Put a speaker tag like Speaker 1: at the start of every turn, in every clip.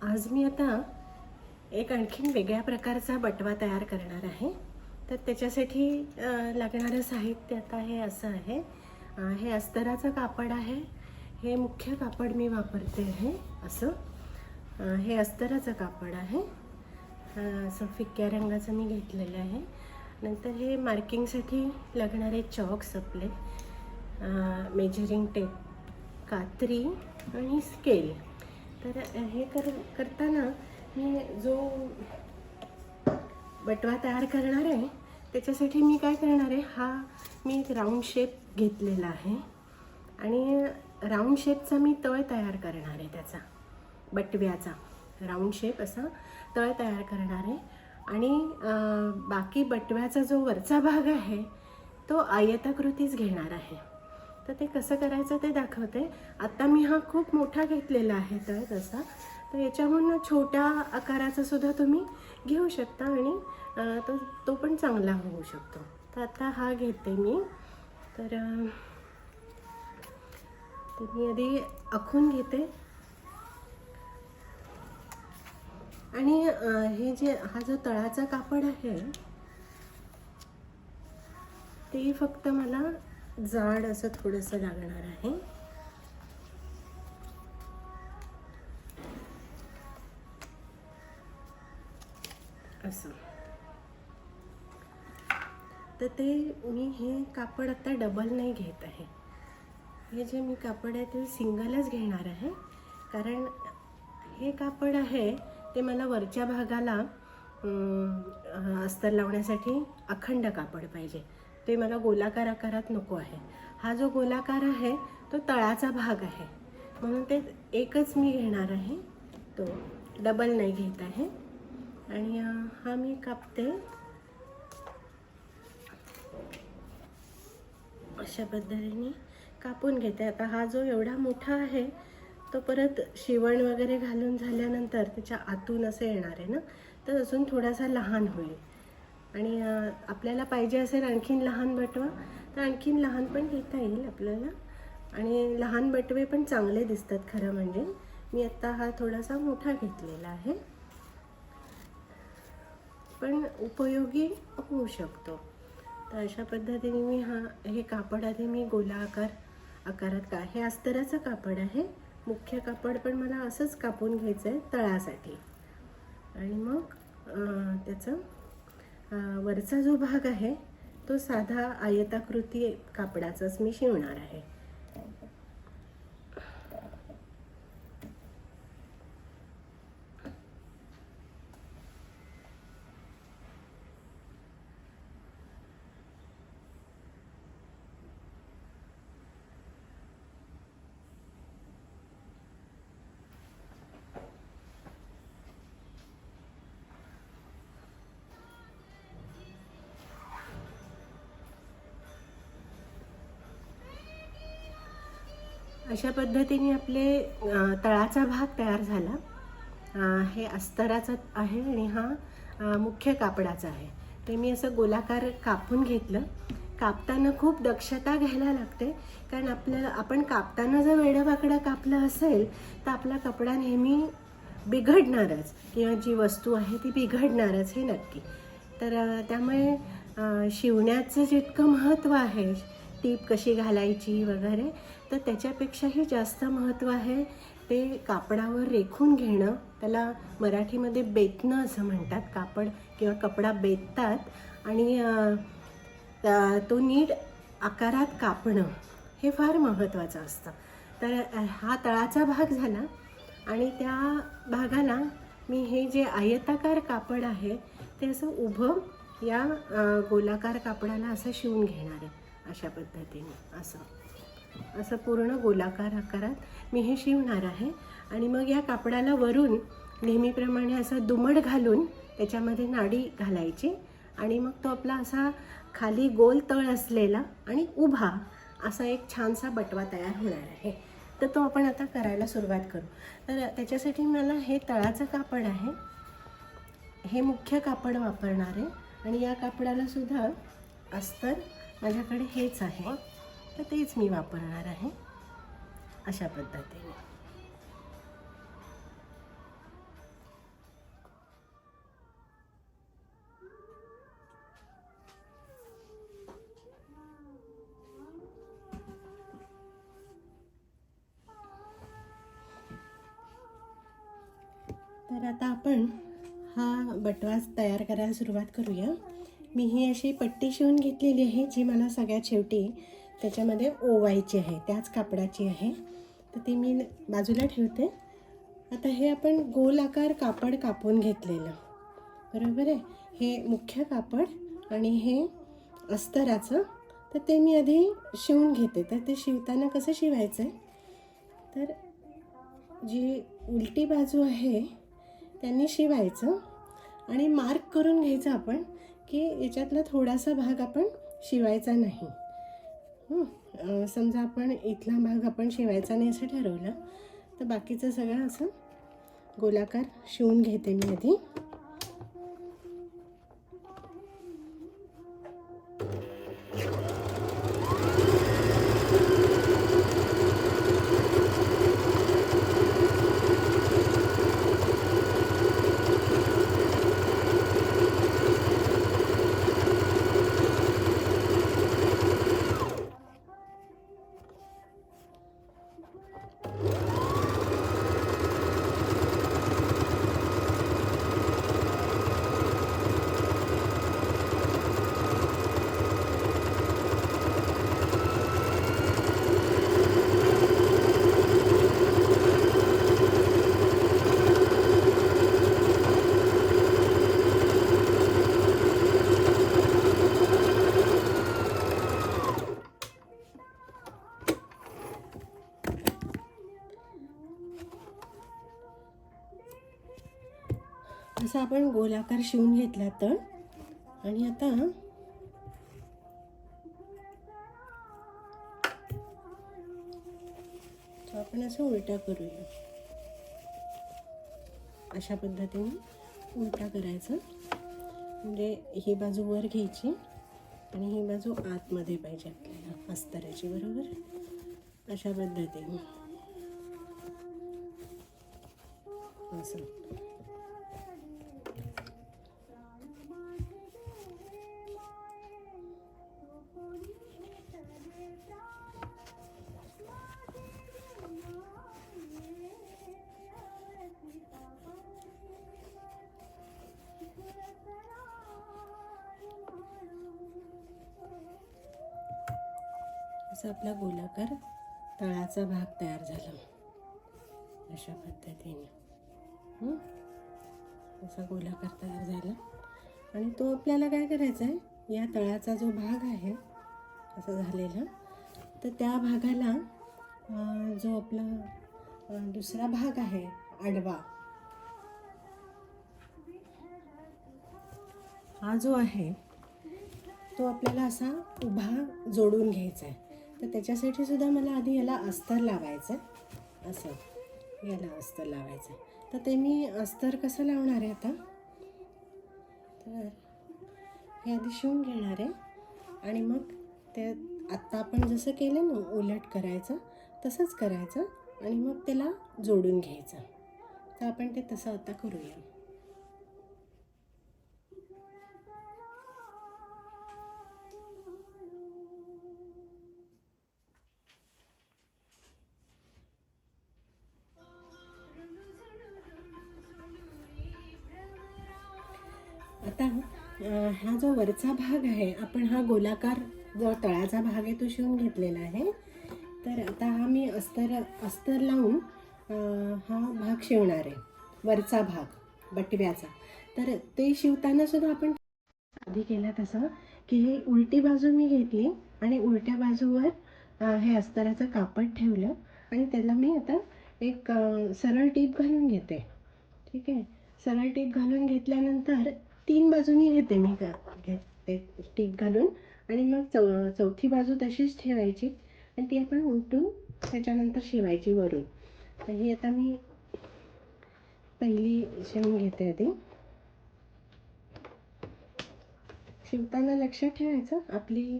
Speaker 1: आज मी आता एक आणखीन वेगळ्या प्रकारचा बटवा तयार करणार आहे. तर त्याच्यासाठी लागणारं साहित्य आता हे असं आहे. हे अस्तराचं कापड आहे. हे मुख्य कापड मी वापरते आहे असं. हे अस्तराचं कापड आहे. असं फिक्या रंगाचं मी घेतलेलं आहे. नंतर हे मार्किंगसाठी लागणारे चॉक्स आपले, मेजरिंग टेप, कात्री आणि स्केल. तर हे करताना मी जो बटवा तयार करणार आहे त्याच्यासाठी मी काय करणार आहे, मी एक राऊंड शेप घेतलेला आहे आणि राऊंड शेपचा मी तळ तयार करणार आहे. त्याचा बटव्याचा राऊंड शेप असा तळ तयार करणार आहे आणि बाकी बटव्याचा जो वरचा भाग आहे तो आयताकृतीच घेणार आहे. तर ते कसं करायचं ते दाखवते. आता मी हा खूप मोठा घेतलेला आहे तळ तसा, तर याच्याहून छोट्या आकाराचा सुद्धा तुम्ही घेऊ शकता आणि तो पण चांगला होऊ शकतो. तर आता हा घेते मी. तर मी आधी आखून घेते आणि हा जो तळाचा कापड आहे ते फक्त मला जाड असं थोडंसं लागणार आहे. असं. तर ते मी हे कापड आता डबल नाही घेत आहे. हे जे मी कापड आहे ते सिंगलच घेणार आहे, कारण हे कापड आहे ते मला वरच्या भागाला अस्तर लावण्यासाठी अखंड कापड पाहिजे. ते मला गोलाकार आकारात नको आहे. हा जो गोलाकार आहे तो तळाचा भाग आहे, म्हणून ते एकच मी घेणार आहे, तो डबल नाही घेत आहे. आणि हा मी कापते अशा पद्धतीने कापून घेते. आता हा जो एवढा मोठा आहे तो परत शिवण वगैरे घालून झाल्यानंतर त्याच्या आतून असं येणार आहे ना, तर अजून थोडासा लहान होईल. आणि आपल्याला पाहिजे असेल आणखीन लहान बटवा तर आणखीन लहान पण घेता येईल आपल्याला. आणि लहान बटवे पण चांगले दिसतात खरं म्हणजे. मी आत्ता हा थोडासा मोठा घेतलेला आहे, पण उपयोगी होऊ शकतो. तर अशा पद्धतीने मी हे कापड आधी मी आकारात हे अस्तराचं कापड आहे. मुख्य कापड पण मला असंच कापून घ्यायचं आहे तळासाठी. आणि मग त्याचं वरचा जो भाग आहे तो साधा आयताकृती कापडाचाच मी शिवणार आहे. अशा पद्धतीने आपले तळाचा भाग तयार झाला. हे अस्तराचा आहे आणि हा मुख्य कापडाचा आहे. ते मी असं गोलाकार कापून घेतलं. कापताना खूप दक्षता घ्यायला लागते, कारण आपण कापताना जर वेडंवाकडं कापलं असेल तर आपला कपडा नेहमी बिघडणारच, किंवा जी वस्तू आहे ती बिघडणारच हे नक्की. तर त्यामुळे शिवण्याचं जितकं महत्त्व आहे, टीप कशी घालायची वगैरे, तर त्याच्यापेक्षाही जास्त महत्त्व आहे ते कापडावर रेखून घेणं. त्याला मराठीमध्ये बेतणं असं म्हणतात. कापड किंवा कपडा बेततात आणि तो नीट आकारात कापणं हे फार महत्त्वाचं असतं. तर हा तळाचा भाग झाला आणि त्या भागाला मी हे जे आयताकार कापड आहे ते असं उभं या गोलाकार कापडाला असं शिवून घेणार आहे. अशा पद्धतीने असं पूर्ण गोलाकार आकारात मी हे शिवणार आहे. आणि मग या कापडाला वरून नेहमीप्रमाणे असं दुमड घालून त्याच्यामध्ये नाडी घालायची आणि मग तो आपला असा खाली गोल तळ असलेला आणि उभा असा एक छानसा बटवा तयार होणार आहे. तर तो आपण आता करायला सुरुवात करू. तर त्याच्यासाठी मला हे तळाचं कापड आहे, हे मुख्य कापड वापरणार आहे. आणि या कापडाला सुद्धा अस्तर माझ्याकडे हेच आहे, तर तेच मी वापरणार आहे. अशा पद्धतीने तर आता आपण हा बटवा तयार करायला सुरुवात करूया. मी ही अशी पट्टी शिवून घेतलेली आहे, जी मला सगळ्यात शेवटी त्याच्यामध्ये ओवायची आहे, त्याच कापडाची आहे. तर ती मी बाजूला ठेवते. आता हे आपण गोल आकार कापड कापून घेतलेलं, बरोबर आहे. हे मुख्य कापड आणि हे अस्तराचं, तर ते मी आधी शिवून घेते. तर ते शिवताना कसं शिवायचं आहे, तर जी उलटी बाजू आहे त्यांनी शिवायचं आणि मार्क करून घ्यायचं आपण की याच्यातला थोडासा भाग आपण शिवायचा नाही. समजा आपण इथला भाग आपण शिवायचा नाही असं ठरवलं, तर बाकीचं सगळं असं गोलाकार शिवून घेते मी आधी. असं आपण गोलाकार शिवून घेतला. तर आणि आता आपण असं उलटा करूया. अशा पद्धतीने उलटा करायचं, म्हणजे ही बाजू वर घ्यायची आणि ही बाजू आतमध्ये पाहिजे आपल्याला अस्तराची, बरोबर. अशा पद्धतीने असं. असा आपला गोलाकार तळाचा भाग तयार झाला. अशा पद्धतीने असा गोलाकार तयार झाला. आणि तो आपल्याला काय करायचा आहे, या तळाचा जो भाग आहे असा झालेला, तर त्या भागाला जो आपला दुसरा भाग आहे आडवा, हा जो आहे तो आपल्याला असा उभा जोडून घ्यायचा आहे. तर त्याच्यासाठी सुद्धा मला आधी याला अस्तर लावायचं आहे. असं याला अस्तर लावायचं आहे. तर ते मी अस्तर कसं लावणार आहे आता, तर हे आधी शिवून घेणार आहे आणि मग ते आत्ता आपण जसं केलं ना उलट करायचं तसंच करायचं आणि मग त्याला जोडून घ्यायचं. तर आपण ते तसं आता करूया. आता हा जो वरचा भाग आहे, आपण हा गोलाकार जो तळाचा भाग आहे तो शिवून घेतलेला आहे. तर आता हा मी अस्तर लावून हा भाग शिवणार आहे, वरचा भाग बटव्याचा. तर ते शिवताना सुद्धा आपण आधी केलं तसं की ही उलटी बाजू मी घेतली आणि उलट्या बाजूवर हे अस्तराचं कापड ठेवलं आणि त्याला मी आता एक सरळ टीप घालून घेते. ठीक आहे. सरळ टीप घालून घेतल्यानंतर 3 बाजूनी घेते मी घेते टीप घालून आणि मग चौथी बाजू तशीच ठेवायची आणि ती आपण उलटून त्याच्यानंतर शिवायची वरून. तर ही आता मी पहिली शिवून घेते. आधी शिवताना लक्षात ठेवायचं आपली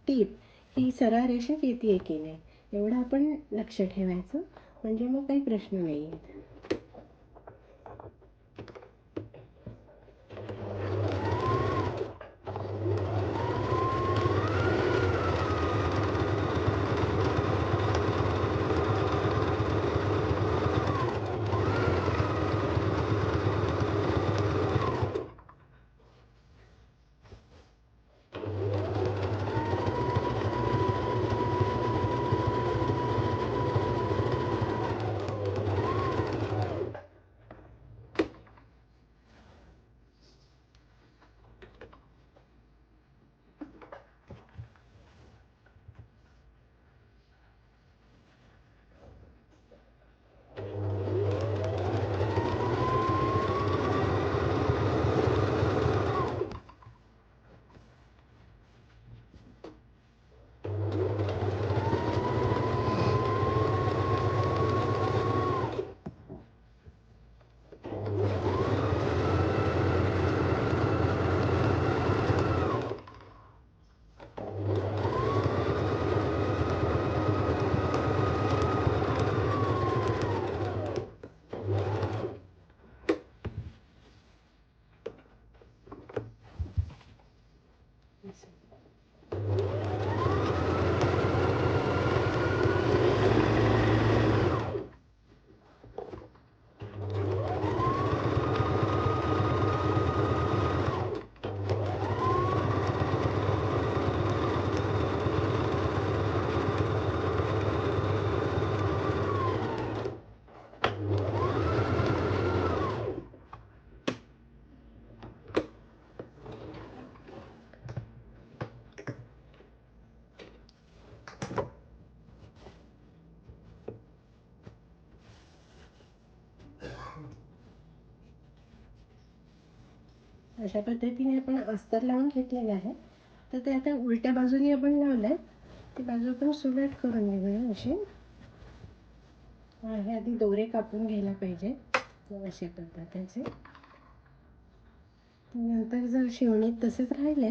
Speaker 1: टीप ही सरळ रेषेत येते की नाही एवढं आपण लक्ष ठेवायचं, म्हणजे मग काही प्रश्न नाही आहेत. अशा पद्धतीने आपण अस्तर लावून घेतलेले आहे. तर ते आता उलट्या बाजूने आपण लावलं आहे, ती बाजू पण सुलट करून घेऊया अशी. हे आधी दोरे कापून घ्यायला पाहिजे अशा पद्धतीचे. नंतर जर शिवणीत तसेच राहिले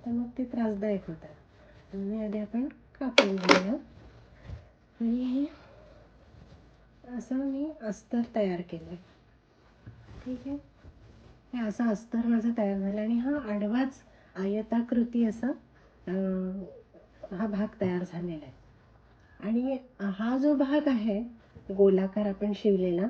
Speaker 1: तर मग ते त्रासदायक होतात. आणि आधी आपण कापून घेऊया. आणि हे असं मी अस्तर तयार केलं. ठीक आहे, हे असं अस्तर माझं तयार झालं आणि हा आडवाच आयताकृती असा हा भाग तयार झालेला आहे. आणि हा जो भाग आहे गोलाकार आपण शिवलेला,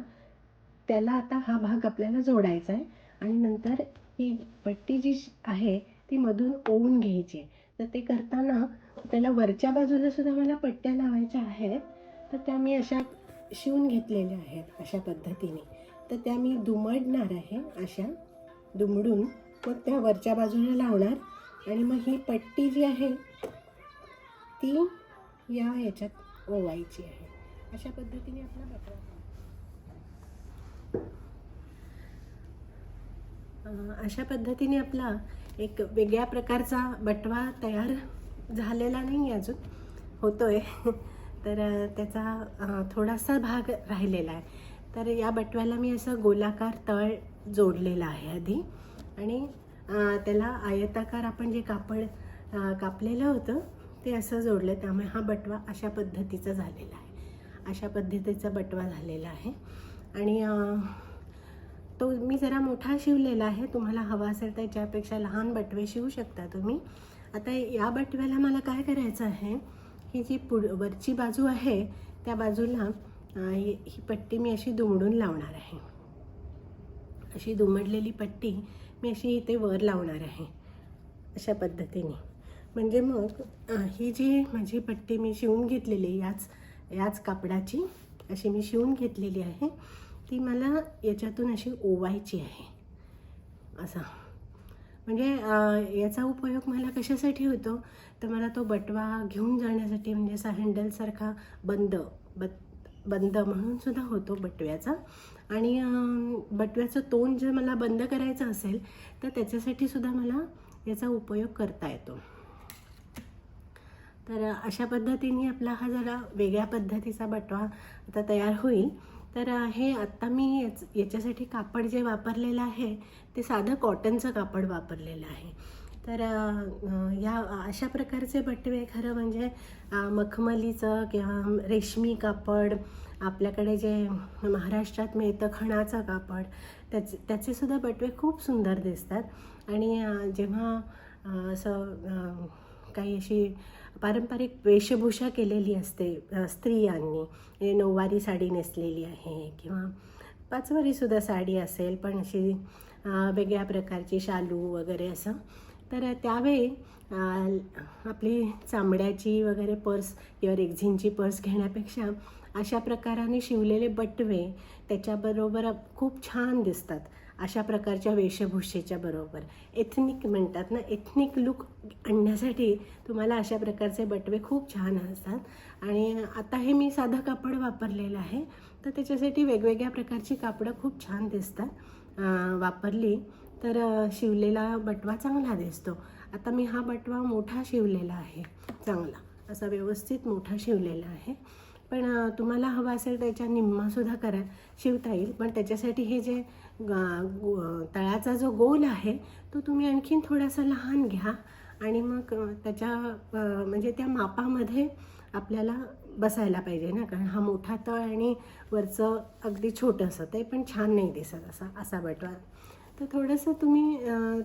Speaker 1: त्याला आता हा भाग आपल्याला जोडायचा आहे. आणि नंतर ही पट्टी जी आहे ती मधून ओवून घ्यायची. तर ते करताना त्याला वरच्या बाजूला सुद्धा मला पट्ट्या लावायच्या आहेत. तर त्या मी अशा शिवून घेतलेल्या आहेत अशा पद्धतीने. तर त्या मी दुमडणार आहे, अशा दुमडून मग त्या वरच्या बाजूला लावणार. आणि मग ही पट्टी जी आहे ती याच्यात ओवायची आहे. अशा पद्धतीने आपला बटवा. अशा पद्धतीने आपला एक वेगळ्या प्रकारचा बटवा तयार झालेला नाही अजून, होतोय. तर त्याचा थोडासा भाग राहिलेला आहे. तर या बटव्याला मी असं गोलाकार तळ जोडलेला आहे आधी. आणि त्याला आयताकार आपण जे कापड कापलेलं होतं ते असं जोडलं. त्यामुळे हा बटवा अशा पद्धतीचा झालेला आहे. अशा पद्धतीचा बटवा झालेला आहे. आणि तो मी जरा मोठा शिवलेला आहे. तुम्हाला हवा असेल तर याच्यापेक्षा लहान बटवे शिवू शकता तुम्ही. आता या बटव्याला मला काय करायचं आहे, ही जी वरची बाजू आहे त्या बाजूला ही पट्टी मी अशी दुमडून लावणार आहे. अशी दुमडलेली पट्टी मी अशी इथे वर लावणार आहे अशा पद्धतीने. म्हणजे मग ही जी माझी पट्टी मी शिवून घेतलेली याच कापडाची अशी मी शिवून घेतलेली आहे, ती मला याच्यातून अशी ओवायची आहे असा. म्हणजे याचा उपयोग मला कशासाठी होतो तर मला तो बटवा घेऊन जाण्यासाठी, म्हणजे असा हँडलसारखा बंद म्हणून सुद्धा होतो बटव्याचा. आणि बटव्याचं तोंड जर मला बंद करायचं असेल तर त्याच्यासाठी सुद्धा मला याचा उपयोग करता येतो. तर अशा पद्धतीने आपला हा जरा वेगळ्या पद्धतीचा बटवा आता तयार होईल. तर हे आत्ता मी याच्यासाठी कापड जे वापरलेलं आहे ते साधं कॉटनचं कापड वापरलेलं आहे. तर या अशा प्रकारचे बटवे खरं म्हणजे मखमलीचं किंवा रेशमी कापड, आपल्याकडे जे महाराष्ट्रात मिळतं खणाचं कापड, त्याचेसुद्धा बटवे खूप सुंदर दिसतात. आणि जेव्हा असं काही अशी पारंपरिक वेशभूषा केलेली असते स्त्रियांनी, नऊवारी साडी नेसलेली आहे किंवा पाचवारीसुद्धा साडी असेल पण अशी वेगळ्या प्रकारची शालू वगैरे असं, तर त्यावेळी आपली चामड्याची वगैरे पर्स किंवा रेक्झिनची पर्स घेण्यापेक्षा अशा प्रकाराने शिवलेले बटवे त्याच्याबरोबर खूप छान दिसतात. अशा प्रकारच्या वेशभूषेच्या बरोबर एथनिक म्हणतात ना, एथनिक लुक आणण्यासाठी तुम्हाला अशा प्रकारचे बटवे खूप छान असतात. आणि आता हे मी साधं कापड वापरलेलं आहे, तर त्याच्यासाठी वेगवेगळ्या प्रकारची कापडं खूप छान दिसतात वापरली तर शिवलेला बटवा चांगला दिसतो. आता मी हा बटवा मोठा शिवलेला आहे, चांगला असा व्यवस्थित मोठा शिवलेला आहे. पण तुम्हाला हवा असेल त्याच्या निम्मासुद्धा शिवता येईल. पण त्याच्यासाठी हे जे तळाचा जो गोल आहे तो तुम्ही आणखीन थोडासा लहान घ्या आणि मग त्याच्या म्हणजे त्या मापामध्ये आपल्याला बसायला पाहिजे ना, कारण हा मोठा तळ आणि वरचं अगदी छोटंसं ते पण छान नाही दिसत असा बटवा. तर थोडंसं तुम्ही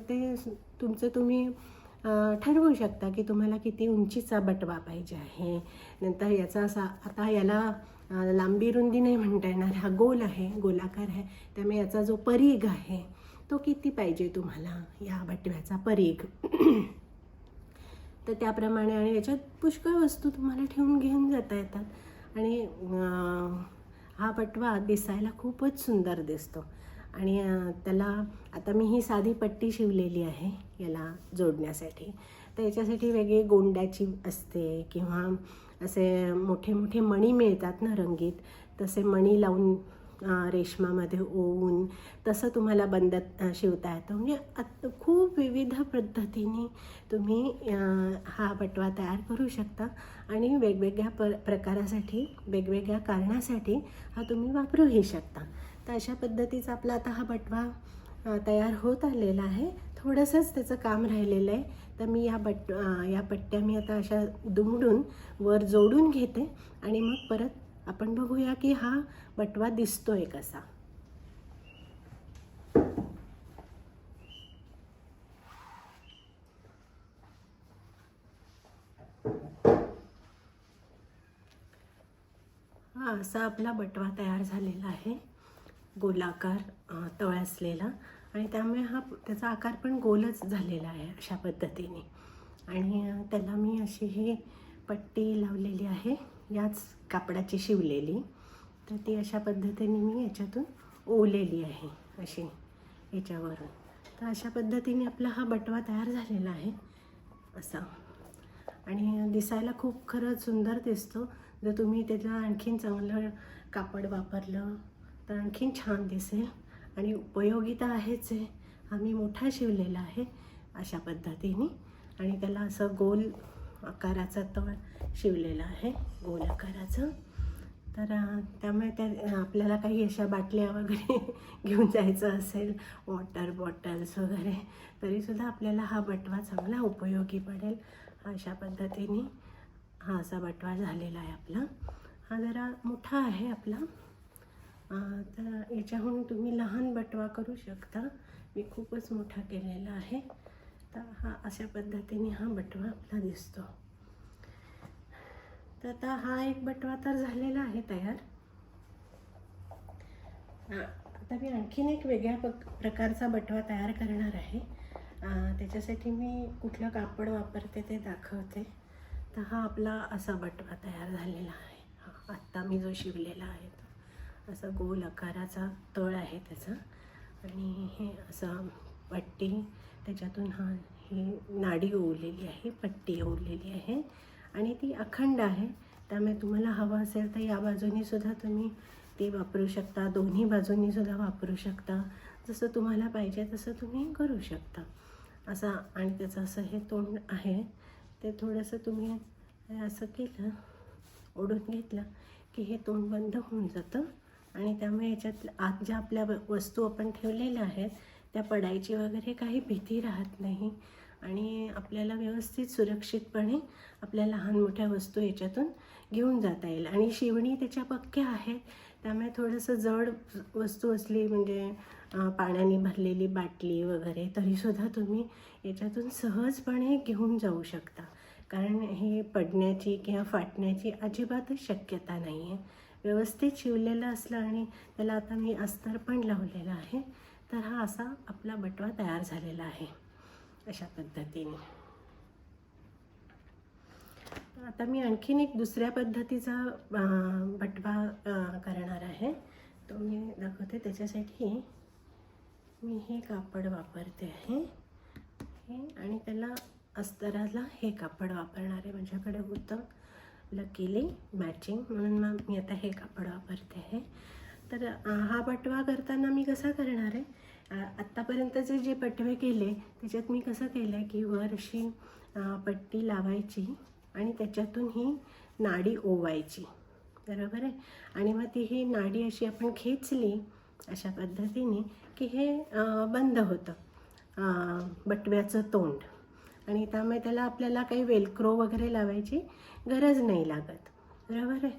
Speaker 1: ते तुम्ही ठरवू शकता की तुम्हाला किती उंचीचा बटवा पाहिजे आहे. नंतर याचा असा, आता याला लांबी रुंदी नाही म्हणता येणार, हा गोल आहे, गोलाकार आहे, त्यामुळे याचा जो परीघ आहे तो किती पाहिजे तुम्हाला या बटव्याचा परीघ. तर त्याप्रमाणे, आणि याच्यात पुष्कळ वस्तू तुम्हाला ठेवून घेऊन जाता येतात. आणि हा बटवा दिसायला खूपच सुंदर दिसतो. आणि त्याला आता मी ही साधी पट्टी शिवलेली आहे याला जोडण्यासाठी. तर याच्यासाठी वेगळी गोंड्याची असते किंवा असे मोठे मोठे मणी मिळतात ना रंगीत, तसे मणी लावून रेशमामध्ये ओवून तसं तुम्हाला बंद शिवता येतं. म्हणजे खूप विविध पद्धतीने तुम्ही हा बटवा तयार करू शकता आणि वेगवेगळ्या प्रकारासाठी वेगवेगळ्या कारणासाठी हा तुम्ही वापरूही शकता. तर अशा पद्धतीचा आपला आता हा बटवा तयार होत आलेला आहे. थोडंसंच त्याचं काम राहिलेलं आहे. तर मी या पट्ट्या मी आता अशा दुमडून वर जोडून घेते आणि मग परत आपण बघूया की हा बटवा दिसतोय कसा. हा असा आपला बटवा तयार झालेला आहे, गोलाकार तळ असलेला, आणि त्यामुळे त्याचा आकार पण गोलच झालेला आहे अशा पद्धतीने. आणि त्याला मी अशी ही पट्टी लावलेली आहे, याच कापडाची शिवलेली. तर ती अशा पद्धतीने मी याच्यातून ओवलेली आहे अशी याच्यावरून. तर अशा पद्धतीने आपला हा बटवा तयार झालेला आहे असा, आणि दिसायला खूप खरंच सुंदर दिसतो. जर तुम्ही त्याला आणखीन चांगलं कापड वापरलं तर आणखीन छान दिसेल. आणि उपयोगिता आहेच आहे. हा मी मोठा शिवलेला आहे अशा पद्धतीने, आणि त्याला असं गोल आकाराचा तळ शिवलेला आहे, गोल आकाराचं. तर त्यामुळे आपल्याला काही अशा बाटल्या वगैरे घेऊन जायचं असेल, वॉटर बॉटल्स वगैरे, तरीसुद्धा आपल्याला हा बटवा चांगला उपयोगी पडेल. अशा पद्धतीने हा असा बटवा झालेला आहे आपला. हा जरा मोठा आहे आपला, तर याच्याहून तुम्ही लहान बटवा करू शकता. मी खूपच मोठा केलेला आहे. तर हा अशा पद्धतीने हा बटवा आपला दिसतो. तर आता हा एक बटवा तर झालेला आहे तयार. आता मी आणखीन एक वेगळ्या प्रकारचा बटवा तयार करणार आहे. त्याच्यासाठी मी कुठलं कापड वापरते ते दाखवते. तर हा आपला असा बटवा तयार झालेला आहे. आत्ता मी जो शिवलेला आहे तो असा गोल आकाराचा तळ आहे त्याचा, आणि हे असं पट्टी, त्याच्यातून ही नाडी ओवलेली आहे, पट्टी ओवलेली आहे, आणि ती अखंड आहे. त्यामुळे तुम्हाला हवं असेल तर या बाजूनी सुद्धा तुम्ही ते वापरू शकता, दोन्ही बाजूंनी सुद्धा वापरू शकता. जसं तुम्हाला पाहिजे तसं तुम्ही करू शकता असा. आणि त्याचं असं हे तोंड आहे, ते थोडंसं तुम्ही असं केलं, ओढून घेतलं की हे तोंड बंद होऊन जातं, आणि त्यामुळे याच्यात आत ज्या आपल्या वस्तू आपण ठेवलेल्या आहेत त्या पडायची वगैरे काही भीती राहत नाही, आणि आपल्याला व्यवस्थित सुरक्षितपणे आपल्या लहान मोठ्या वस्तू याच्यातून घेऊन जाता येईल. आणि शिवणी त्याच्या पक्क्या आहेत, त्यामुळे थोडंसं जड वस्तू असली, म्हणजे पाण्याने भरलेली बाटली वगैरे, तरीसुद्धा तुम्ही याच्यातून सहजपणे घेऊन जाऊ शकता. कारण हे पडण्याची किंवा फाटण्याची अजिबातच शक्यता नाही आहे. व्यवस्थित शिवलेलं असलं, आणि त्याला आता मी अस्तर पण लावलेलं आहे. तर हा असा आपला बटवा तयार झालेला आहे अशा पद्धतीने. आता मी आणखीन एक दुसऱ्या पद्धतीचा बटवा करणार आहे, तो मी दाखवते. त्याच्यासाठी मी हे कापड वापरते आहे, आणि त्याला अस्तराला हे कापड वापरणार आहे. माझ्याकडे होतं लकीली मॅचिंग, म्हणून मग मी आता हे कापड वापरते आहे. तर हा बटवा करताना मी कसा करणार आहे, आत्तापर्यंतचे जे बटवे केले त्याच्यात मी कसं केलं आहे की वर अशी पट्टी लावायची, आणि त्याच्यातून ही नाडी ओवायची, बरोबर आहे. आणि मग ती ही नाडी अशी आपण खेचली अशा पद्धतीने की हे बंद होतं बटव्याचं तोंड, आणि त्यामुळे त्याला आपल्याला काही वेलक्रो वगैरे लावायची गरज नाही लागत, बरोबर आहे.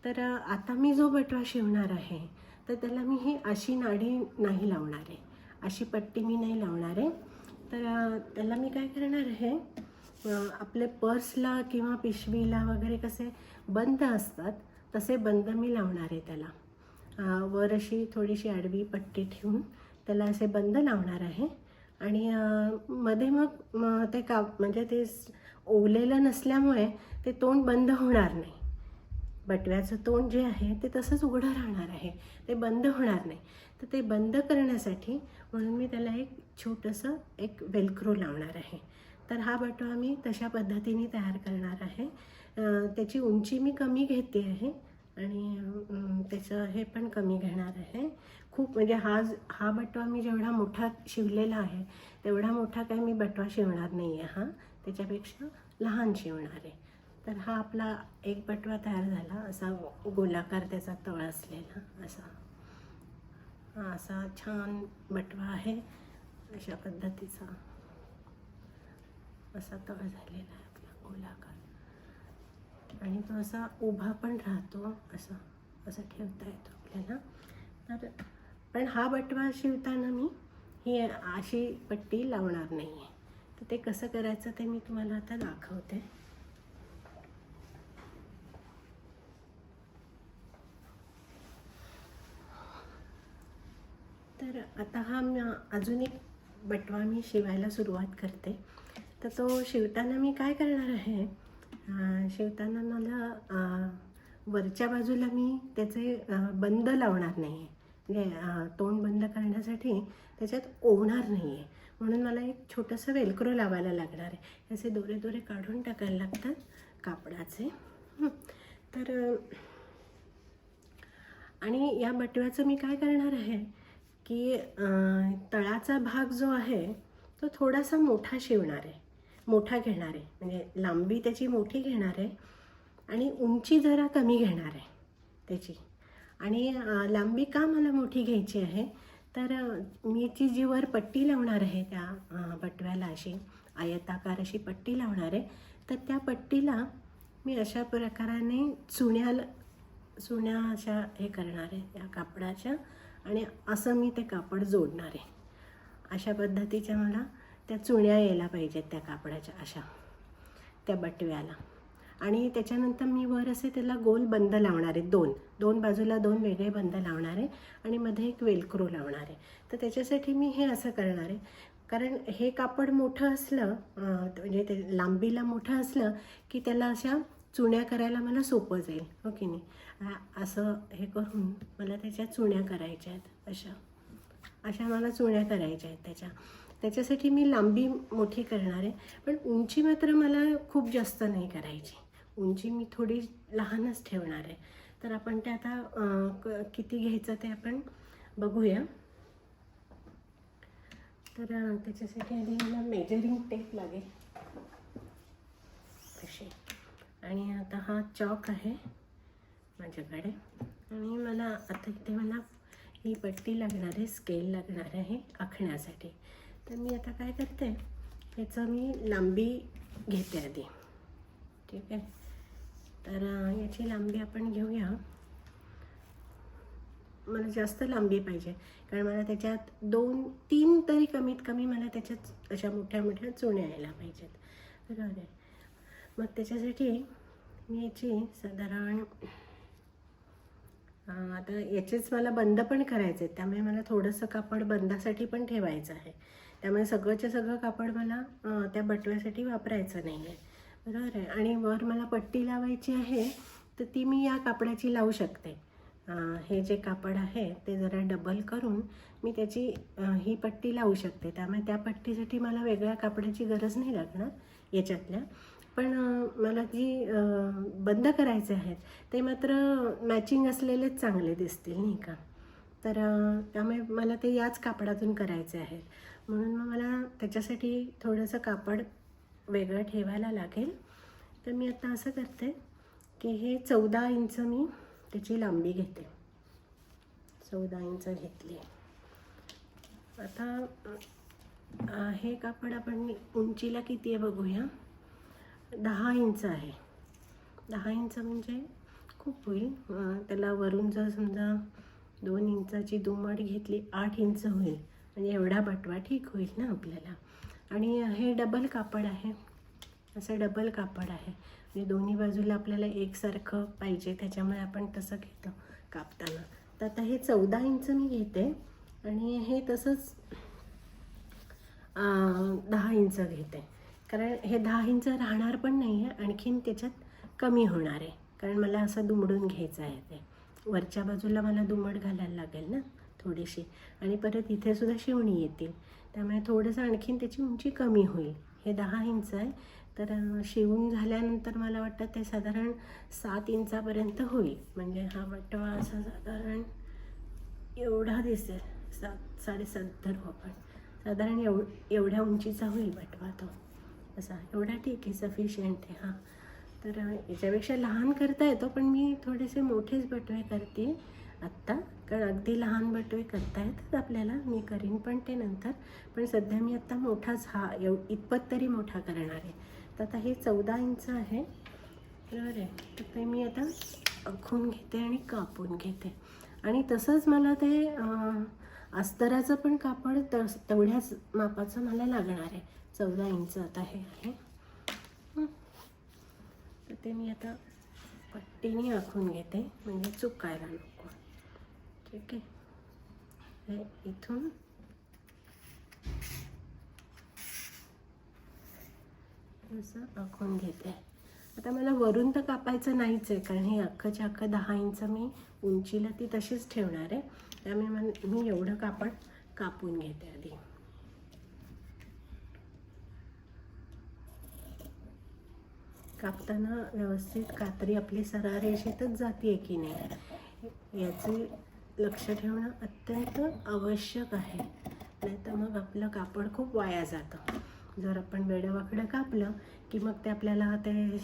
Speaker 1: तर आता मी जो बटवा शिवणार आहे तर त्याला मी ही अशी नाडी नाही लावणार आहे, अशी पट्टी मी नाही लावणार आहे. तर त्याला मी काय करणार आहे, आपले पर्सला किंवा पिशवीला वगैरे कसे बंद असतात तसे बंद मी लावणार आहे त्याला. वर अशी थोडीशी आडवी पट्टी ठेवून त्याला असे बंद लावणार आहे, आणि मध्ये मग ते म्हणजे ते ओवलेलं नसल्यामुळे ते तोंड बंद होणार नाही. बटव्याचं तोंड जे आहे ते तसंच उघडं राहणार आहे, ते बंद होणार नाही. तर ते बंद करण्यासाठी म्हणून मी त्याला एक छोटंसं एक वेलक्रो लावणार आहे. तर हा बटवा मी तशा पद्धतीने तयार करणार आहे. त्याची उंची मी कमी घेते आहे, आणि त्याचं हे पण कमी घेणार आहे खूप. म्हणजे हा बटवा मी जेवढा मोठा शिवलेला आहे तेवढा मोठा काही मी बटवा शिवणार नाही आहे, हा त्याच्यापेक्षा लहान शिवणार आहे. तर हा आपला एक बटवा तयार झाला, असा गोलाकार त्याचा तळ असलेला असा छान बटवा आहे. अशा पद्धतीचा असा तळ झालेला आहे आपला गोलाकार, आणि तो असा उभा पण राहतो, असं ठेवता येतो आपल्याला. तर पण हा बटवा शिवताना मी ही अशी पट्टी लावणार नाही आहे. तर ते कसं करायचं ते मी तुम्हाला आता दाखवते. तर आता अजून एक बटवा मी शिवायला सुरुवात करते. तर तो शिवताना मी काय करणार आहे, शिवताना मला वरच्या बाजूला मी त्याचे बंद लावणार नाही आहे. म्हणजे तोंड बंद करण्यासाठी त्याच्यात ओवणार नाही आहे, म्हणून मला एक छोटंसं वेलक्रो लावायला लागणार आहे. असे दोरे काढून टाकायला लागतात कापडाचे. तर आणि या बटव्याचं मी काय करणार आहे की तळाचा भाग जो आहे तो थोडासा मोठा शिवणार आहे, मोठा घेणार आहे. म्हणजे लांबी त्याची मोठी घेणार आहे आणि उंची जरा कमी घेणार आहे त्याची. आणि लांबी का मला मोठी घ्यायची आहे, तर मी जी वर पट्टी लावणार आहे त्या बटव्याला अशी आयताकार अशी पट्टी लावणार आहे. तर त्या पट्टीला मी अशा प्रकाराने चुण्या अशा हे करणार आहे या कापडाच्या, आणि असं मी ते कापड जोडणार आहे. अशा पद्धतीच्या मला त्या चुण्या यायला पाहिजेत त्या कापडाच्या अशा त्या बटव्याला. आणि त्याच्यानंतर मी वर असे त्याला गोल बंद लावणार आहे, दोन बाजूला 2 वेगळे बंद लावणार आहे आणि मध्ये एक वेलक्रो लावणार आहे. तर त्याच्यासाठी मी हे असं करणार आहे, कारण हे कापड मोठं असलं म्हणजे ते लांबीला मोठं असलं की त्याला अशा चुण्या करायला मला सोपं जाईल, हो की नाही. असं हे करून मला त्याच्या चुण्या करायच्या आहेत, अशा मला चुण्या करायच्या आहेत त्याच्यासाठी मी लांबी मोठी करणार आहे. पण उंची मात्र मला खूप जास्त नाही करायची, उंची मी थोडी लहानच ठेवणार आहे. तर आपण ते आता किती घ्यायचं ते आपण बघूया. तर त्याच्यासाठी आधी मला मेजरिंग टेप लागेल अशी, आणि आता हा चॉक आहे माझ्याकडे, आणि मला आता इथे मला ही पट्टी लागणार आहे, स्केल लागणार आहे आखण्यासाठी. तर मी आता काय करते, याचं मी लांबी घेते आधी, ठीक आहे. तर याची लांबी आपण घेऊया. मला जास्त लांबी पाहिजे, कारण मला त्याच्यात 2-3 तरी कमीत कमी मला त्याच्यात अशा मोठ्या चुण्या यायला पाहिजेत, बरोबर आहे. मग त्याच्यासाठी मी याची साधारण आता याचेच मला बंद पण करायचे आहेत, त्यामुळे मला थोडंसं कापड बंदासाठी पण ठेवायचं आहे. त्यामुळे सगळंच्या सगळं कापड मला त्या बटव्यासाठी वापरायचं नाही आहे, बरोबर आहे. आणि वर मला पट्टी लावायची आहे, तर ती मी या कापडाची लावू शकते. हे जे कापड आहे ते जरा डबल करून मी त्याची ही पट्टी लावू शकते. त्यामुळे त्या पट्टीसाठी मला वेगळ्या कापडाची गरज नाही लागणार याच्यातल्या. पण मला जी बंद करायचे आहेत ते मात्र मॅचिंग असलेलेच चांगले दिसतील, नाही का. तर त्यामुळे मला ते याच कापडातून करायचे आहेत, म्हणून मग मला त्याच्यासाठी थोडंसं कापड वेगळं ठेवायला लागेल. तर मी आता असं करते की हे 14 इंच मी त्याची लांबी घेते, 14 इंच घेतली. आता हे कापड आपण उंचीला किती आहे बघूया. 10 इंच आहे. 10 इंच म्हणजे खूप होईल. त्याला वरून जर समजा 2 इंचाची दुमड घेतली, 8 इंच होईल. म्हणजे एवढा बटवा ठीक होईल ना आपल्याला. आणि हे डबल कापड आहे, असं डबल कापड आहे, म्हणजे दोन्ही बाजूला आपल्याला एकसारखं पाहिजे, त्याच्यामुळे आपण तसं घेतो कापताना. तर आता हे 14 इंच मी घेते आणि हे तसंच 10 इंच घेते, कारण हे 10 इंच राहणार पण नाही आहे, आणखीन त्याच्यात कमी होणार आहे, कारण मला असं दुमडून घ्यायचं आहे. ते वरच्या बाजूला मला दुमड घालायला लागेल ना थोडीशी, आणि परत इथे सुद्धा शिवणी येतील, त्यामुळे थोडंसं आणखीन त्याची उंची कमी होईल. हे 10 इंच आहे, तर शिवून झाल्यानंतर मला वाटतं ते साधारण 7 इंचापर्यंत होईल. म्हणजे हा बटवा असा साधारण एवढा दिसेल, 7-7.5 धरू आपण, साधारण एवढ्या उंचीचा होईल बटवा तो. असा एवढा ठीक आहे, सफिशियंट आहे. हां, तर याच्यापेक्षा लहान करता येतो, पण मी थोडेसे मोठेच बटवे करते आत्ता, कारण अगदी लहान बटवे करता येतात आपल्याला. मी करीन पण ते नंतर, पण सध्या मी आत्ता मोठाच हा इतपत तरी मोठा करणार आहे. तर आता हे 14 इंच आहे, बरोबर आहे. तर ते मी आता आखून घेते आणि कापून घेते. आणि तसंच मला ते अस्तराचं पण कापड तेवढ्याच मापाचं मला लागणार आहे. 14 इंच आता हे आहे. तर ते मी आता पट्टीने आखून घेते, म्हणजे चुकायला नको. ठीक आहे, हे इथून असं आखून घेते. आता मला वरून तर कापायचं नाहीच आहे, कारण हे अख्खच्या अख्खं 10 इंच मी उंचीला ती तशीच ठेवणार आहे. त्यामुळे मी एवढं कापड कापून घेते आधी. कापताना व्यवस्थित कात्री आपली सरळ रेषेतच जाते की नाही याचे लक्ष ठेवणं अत्यंत आवश्यक आहे. नाहीतर मग आपलं कापड खूप वाया जातं. जर आपण वेडंवाकडं कापलं की मग ते आपल्याला ते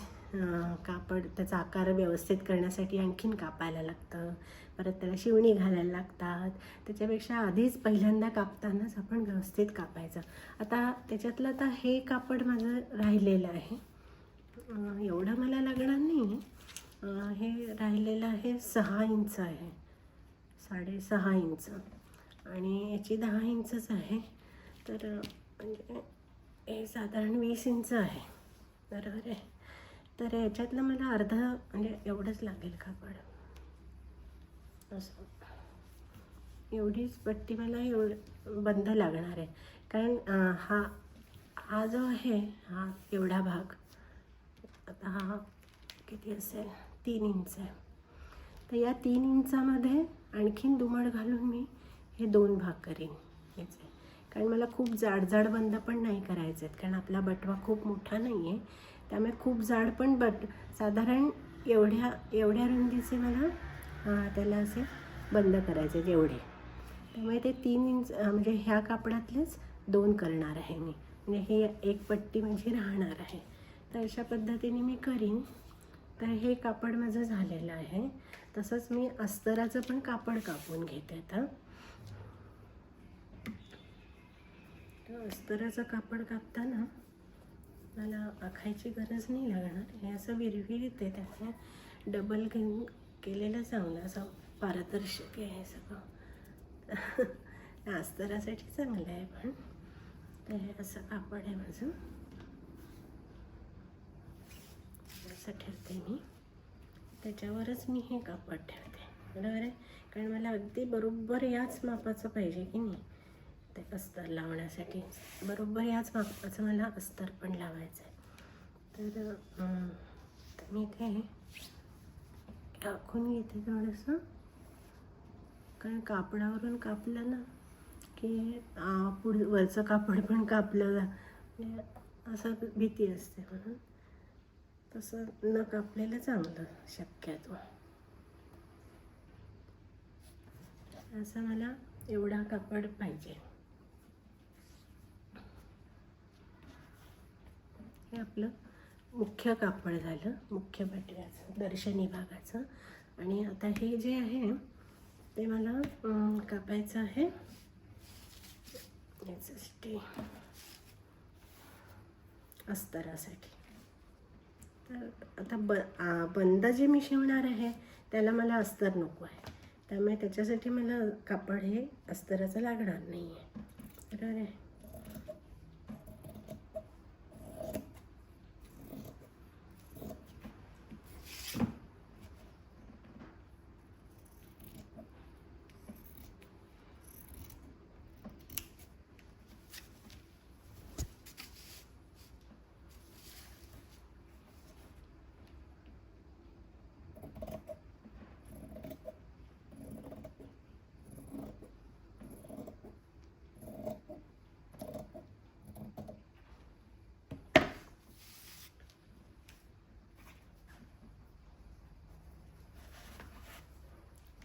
Speaker 1: कापड त्याचा आकार व्यवस्थित करण्यासाठी आणखीन कापायला लागतं, परत त्याला शिवणी घालायला लागतात. त्याच्यापेक्षा आधीच पहिल्यांदा कापतानाच आपण व्यवस्थित कापायचं. आता त्याच्यातलं आता हे कापड माझं राहिलेलं आहे, एवढं मला लागणार नाही. हे राहिलेलं आहे 6 इंच आहे, 6.5 इंच, आणि याची 10 इंचच आहे. तर म्हणजे हे साधारण 20 इंच आहे, बरोबर आहे. तर याच्यातलं मला अर्धा म्हणजे एवढंच लागेल कापड. असं एवढीच पट्टी मला बंद लागणार आहे, कारण हा जो आहे हा एवढा भाग, आता हा किती असेल, 3 इंच आहे. तर या 3 इंचामध्ये आणखीन दुमड घालून मी हे 2 भाग करीन याचे, कारण मला खूप जाड बंद पण नाही करायचे आहेत, कारण आपला बटवा खूप मोठा नाही आहे. त्यामुळे खूप जाड पण साधारण एवढ्या रुंदीचे मला त्याला असे बंद करायचे आहेत एवढे. त्यामुळे ते 3 इंच म्हणजे ह्या कापडातलेच 2 करणार आहे मी, म्हणजे हे एक पट्टी म्हणजे राहणार आहे. तर अशा पद्धतीने मी करीन. तर हे कापड माझं झालेलं आहे. तसंच मी अस्तराचं पण कापड कापून घेते आता. तर अस्तराचं कापड कापताना मला आखायची गरज नाही लागणार. हे असं विरविरीत आहे, त्यामुळे डबल केलेलं चांगलं, असं पारदर्शक आहे हे सगळं. अस्तरासाठी चांगलं आहे. पण तर हे असं कापड आहे माझं, असं ठेवते मी, त्याच्यावरच मी हे कापड ठेवते, बरोबर आहे. कारण मला अगदी बरोबर याच मापाचं पाहिजे की नाही ते अस्तर लावण्यासाठी. बरोबर याच मापाचं मला अस्तर पण लावायचं आहे. तर मी ते आखून घेते थोडंसं, कारण कापडावरून कापलं ना की वरचं कापड पण कापलं असं भीती असते, म्हणून तसं न कापलेलं चांगलं शक्यतो. असं मला एवढा कापड पाहिजे. हे आपलं मुख्य कापड झालं, मुख्य बटव्याचं, दर्शनी भागाचं. आणि आता हे जे आहे ते मला कापायचं आहे याच्यासाठी, अस्तरासाठी. तर आता बंद जे मी शिवणार आहे त्याला मला अस्तर नको आहे, त्यामुळे त्याच्यासाठी मला कापड हे अस्तराचं लागणार नाही आहे, बरोबर आहे.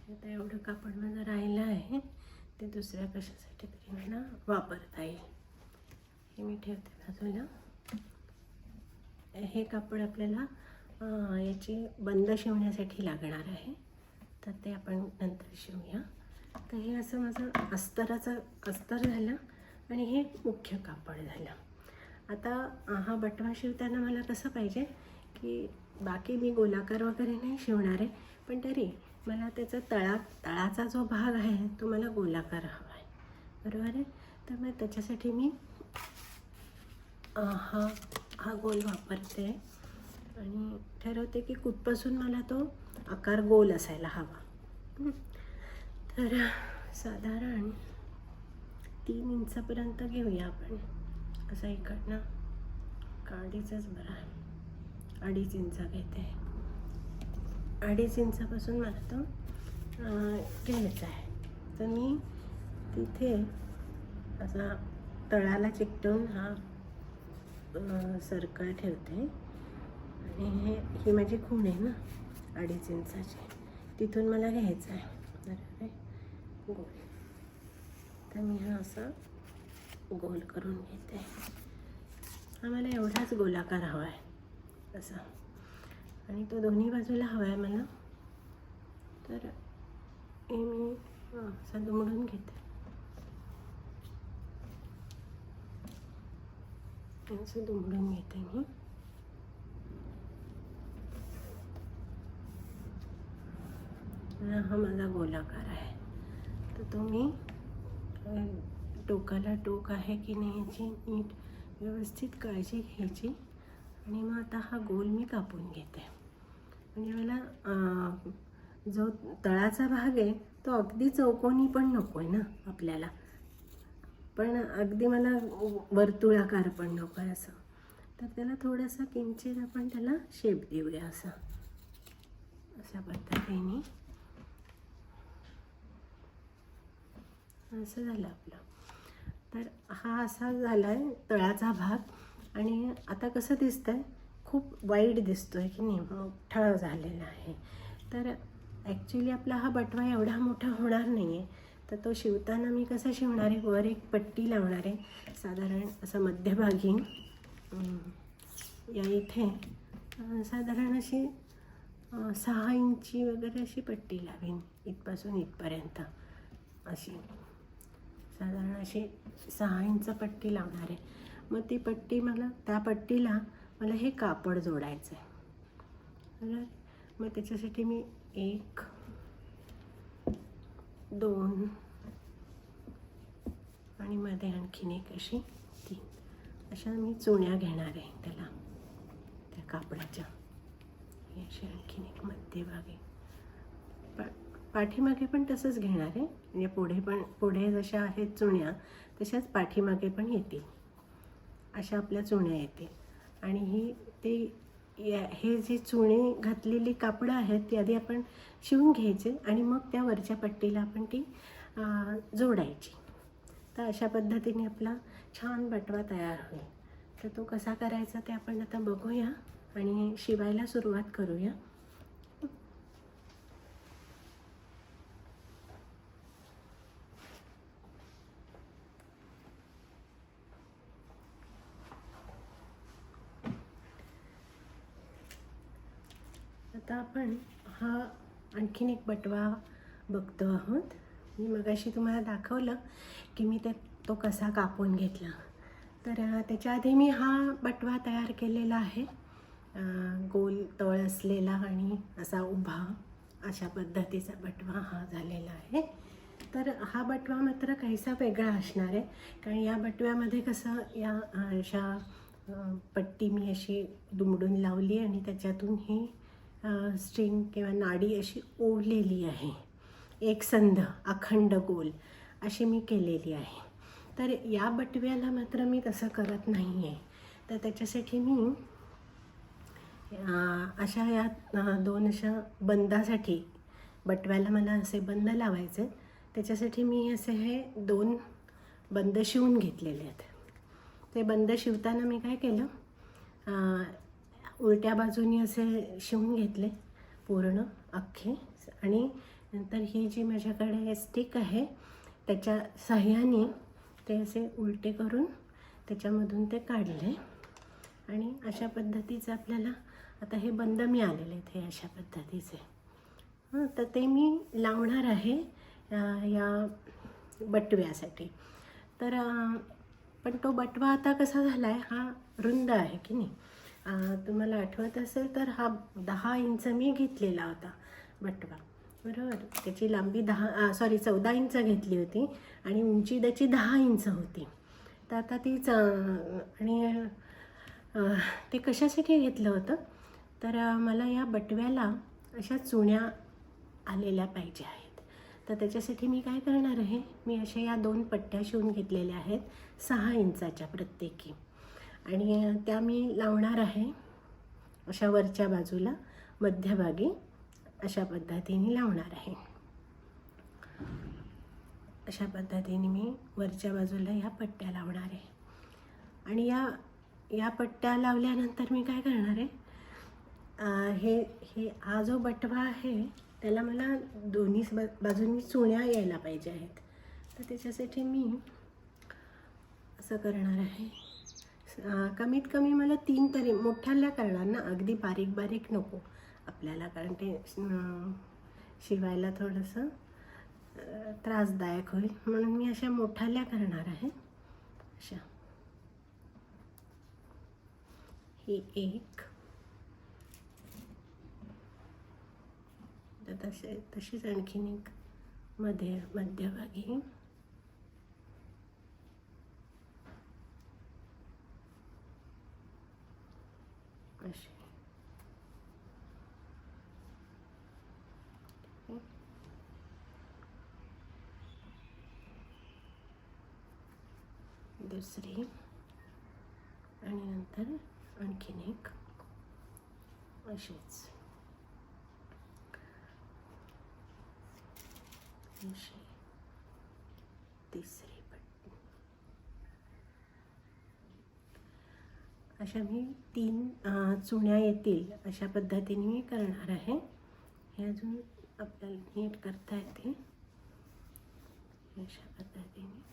Speaker 1: आता एवढं कापड माझं राहिलं आहे, ते दुसऱ्या कशासाठी तरी मला वापरता येईल. हे मी ठेवते बाजूला. हे कापड आपल्याला याची बंद शिवण्यासाठी लागणार आहे, तर ते आपण नंतर शिवूया. तर हे असं माझं अस्तर झालं आणि हे मुख्य कापड झालं. आता हा बटवा शिवताना मला कसं पाहिजे की बाकी मी गोलाकार वगैरे नाही शिवणार आहे, पण तरी मला त्याचा तळाचा जो भाग आहे तो मला गोलाकार हवा आहे, बरोबर आहे. तर मग त्याच्यासाठी मी हा गोल वापरते आणि ठरवते की कुठपासून मला तो आकार गोल असायला हवा. तर साधारण 3 इंचापर्यंत घेऊया आपण. असं इकडनं काडीचंच बरं आहे, 2.5 इंच घेते. 2.5 इंचापासून मला तो घ्यायचा आहे. तर मी तिथे असा तळाला चिकटवून हा सर्कल ठेवते आणि ही माझी खूण आहे ना 2.5 इंचाची, तिथून मला घ्यायचं आहे बरोबर आहे गोल. तर मी हा असा गोल करून घेते. हा मला एवढाच गोलाकार हवा आहे असा, आणि तो दोन्ही बाजूला हवा आहे मला. तर हे मी असा दुमडून घेते. असं दुमडून घेते मी. हा माझा गोलाकार आहे. तर तो मी टोकाला टोक आहे की नाही याची नीट व्यवस्थित काळजी घ्यायची. आणि मग आता हा गोल मी कापून घेते. म्हणजे मला जो तळाचा भाग आहे तो अगदी चौकोनी पण नको आहे ना आपल्याला, पण अगदी मला वर्तुळाकार पण नको आहे असं. तर त्याला थोडासा किंचित आपण त्याला शेप देऊया असं, अशा पद्धतीने. असं झालं आपलं. तर हा असा झाला आहे तळाचा भाग. आणि आता कसं दिसतं आहे, खूप वाईड दिसतो आहे की नाही, मोठा झालेला आहे. तर ॲक्च्युली आपला हा बटवा एवढा मोठा होणार नाही आहे. तर तो शिवताना मी कसा शिवणार आहे, वर एक पट्टी लावणार आहे साधारण असं मध्यभागी या इथे, साधारण अशी 6 इंची वगैरे अशी पट्टी लावीन इथपासून इथपर्यंत. अशी साधारण अशी 6 इंच पट्टी लावणार आहे. मग ती पट्टी त्या पट्टीला मला हे कापड जोडायचं आहे बरोबर. मग त्याच्यासाठी मी 1 2 आणि मध्ये आणखीन एक अशी 3 अशा मी चुण्या घेणार आहे त्याला, त्या कापडाच्या. हे अशी आणखीन एक मध्यभागी, पाठीमागे पण तसंच घेणार आहे. म्हणजे पुढे जशा आहेत चुण्या तशाच पाठीमागे पण येतील, अशा आपल्या चुण्या येतील. आणि हे जे चुणे घातलेली कापडं आहेत ती आधी आपण शिवून घ्यायचे आणि मग त्या वरच्या पट्टीला आपण ती जोडायची. तर अशा पद्धतीने आपला छान बटवा तयार होईल. तर तो कसा करायचा ते आपण आता बघूया आणि शिवायला सुरुवात करूया. आता आपण हा आणखीन एक बटवा बघतो आहोत. मी मगाशी तुम्हाला दाखवलं की मी तो कसा कापून घेतला. तर त्याच्या आधी मी हा बटवा तयार केलेला आहे, गोल तळ असलेला आणि असा उभा, अशा पद्धतीचा बटवा हा झालेला आहे. तर हा बटवा मात्र काहीसा वेगळा असणार आहे, कारण या बटव्यामध्ये कसं या अशा पट्टी मी अशी दुमडून लावली आणि त्याच्यातून ही स्ट्रिंग किंवा नाडी अशी ओढलेली आहे, एकसंध अखंड गोल अशी मी केलेली आहे. तर या बटव्याला मात्र मी तसं करत नाही आहे. तर त्याच्यासाठी मी अशा या 2 अशा बंदासाठी, बटव्याला मला असे बंद लावायचे, त्याच्यासाठी मी असे हे 2 बंद शिवून घेतलेले आहेत. ते बंद शिवताना मी काय केलं, उलट्या बाजूनी असे शिवून घेतले पूर्ण अख्खे, आणि नंतर ही जी माझ्याकडे स्टिक आहे त्याच्या साह्याने ते असे उलटे करून त्याच्यामधून ते काढले आणि अशा पद्धतीचं आपल्याला आता हे बंद मी आलेले आहेत हे अशा पद्धतीचे. तर ते मी लावणार आहे या बटव्यासाठी. तर पण तो बटवा आता कसा झाला आहे, हा रुंद आहे की नाही. तुम्हाला आठवत असेल तर हा 10 इंच मी घेतलेला होता बटवा, बरोबर. त्याची लांबी 14 इंच घेतली होती आणि उंची त्याची 10 इंच होती. तर आता तीच आणि ते कशासाठी घेतलं होतं, तर मला या बटव्याला अशा चुण्या आलेल्या पाहिजे आहेत. तर त्याच्यासाठी मी काय करणार आहे, मी अशा या 2 पट्ट्या शिवून घेतलेल्या आहेत 6 इंचाच्या प्रत्येकी आणि त्या मी लावणार आहे अशा वरच्या बाजूला मध्यभागी अशा पद्धतीने लावणार आहे. अशा पद्धतीने मी वरच्या बाजूला ह्या पट्ट्या लावणार आहे आणि या पट्ट्या लावल्यानंतर मी काय करणार आहे, हा जो बटवा आहे त्याला मला दोन्ही बाजूंनी चुण्या यायला पाहिजे आहेत. तर त्याच्यासाठी मी असं करणार आहे, कमीत कमी मला 3 तरी मोठ्याला करणार ना, अगदी बारीक बारीक नको आपल्याला, कारण ते शिवायला थोडंसं त्रासदायक होईल. म्हणून मी अशा मोठ्याला करणार आहे. अशा ही एक, तशीच आणखीन एक मध्यभागी अशी. दुसरी आणि नंतर आणखीन एक अशीच अशी तिसरी पट्टी. अशा मी 3 चुण्या येतील अशा पद्धतीने मी करणार आहे. हे अजून आपल्याला नीट करता येते अशा पद्धतीने.